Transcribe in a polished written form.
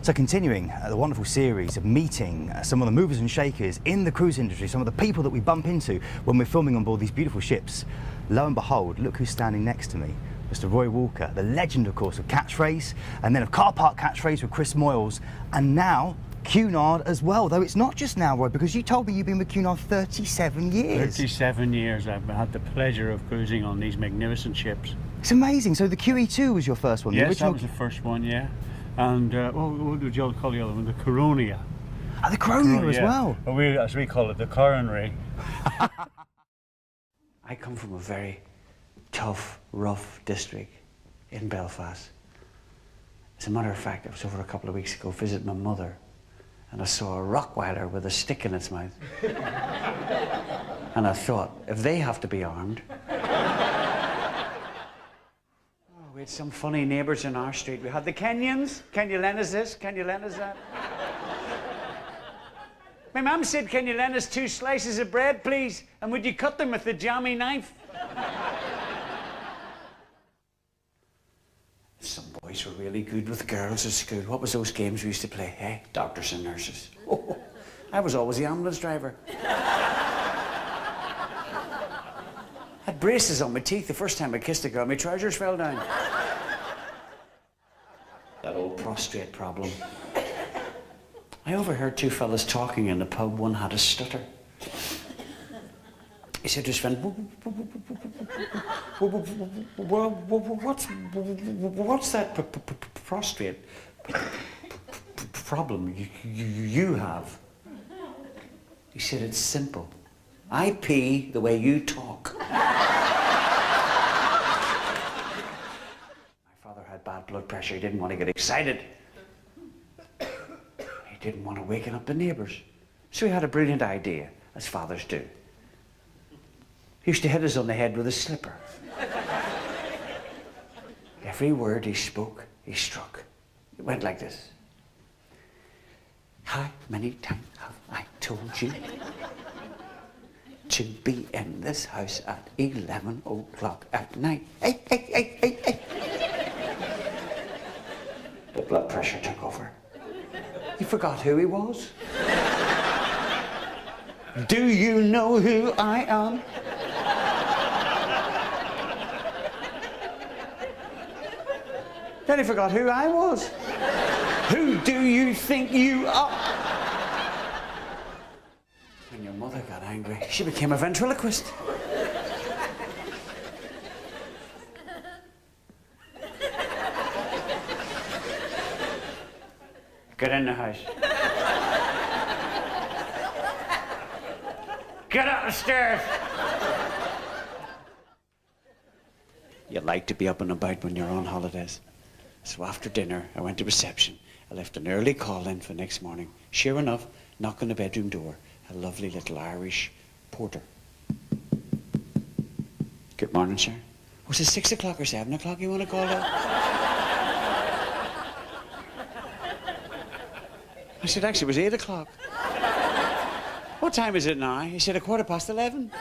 So continuing the wonderful series of meeting some of the movers and shakers in the cruise industry, some of the people that we bump into when we're filming on board these beautiful ships. Lo and behold, look who's standing next to me. Mr. Roy Walker, the legend, of course, of Catchphrase, and then of Car Park Catchphrase with Chris Moyles, and now Cunard as well. Though it's not just now, Roy, because you told me you've been with Cunard 37 years. 37 years I've had the pleasure of cruising on these magnificent ships. It's amazing. So the QE2 was your first one? Yes, the original... that was the first one, yeah. And what would you all call the other one? The Coronia. Oh, the Coronia as yeah. well. Well, as we call it, the coronary. I come from a very tough, rough district in Belfast. As a matter of fact, I was over a couple of weeks ago visiting my mother, and I saw a Rottweiler with a stick in its mouth. And I thought, if they have to be armed... We had some funny neighbours in our street. We had the Kenyans. Can you lend us this? Can you lend us that? My mum said, can you lend us 2 slices of bread, please? And would you cut them with the jammy knife? Some boys were really good with girls at school. What was those games we used to play? Hey, doctors and nurses. Oh, I was always the ambulance driver. I had braces on my teeth the first time I kissed a girl. My trousers fell down. That old prostrate problem. I overheard 2 fellas talking in the pub. One had a stutter. He said to his friend, what's that prostrate problem you have? He said, it's simple. I pee the way you talk. My father had bad blood pressure. He didn't want to get excited. He didn't want to waken up the neighbours. So he had a brilliant idea, as fathers do. He used to hit us on the head with a slipper. Every word he spoke, he struck. It went like this. How many times have I told you to be in this house at 11 o'clock at night? Hey, hey, hey, hey, hey. The blood pressure took over. He forgot who he was. Do you know who I am? Then he forgot who I was. Who do you think you are? When your mother got angry, she became a ventriloquist. Get in the house. Get up the stairs. You like to be up and about when you're on holidays. So after dinner, I went to reception. I left an early call in for next morning. Sure enough, knock on the bedroom door. A lovely little Irish porter. Good morning, sir. Was it 6 o'clock or 7 o'clock you want to call out? I said, actually, it was 8 o'clock. What time is it now? He said, 11:15.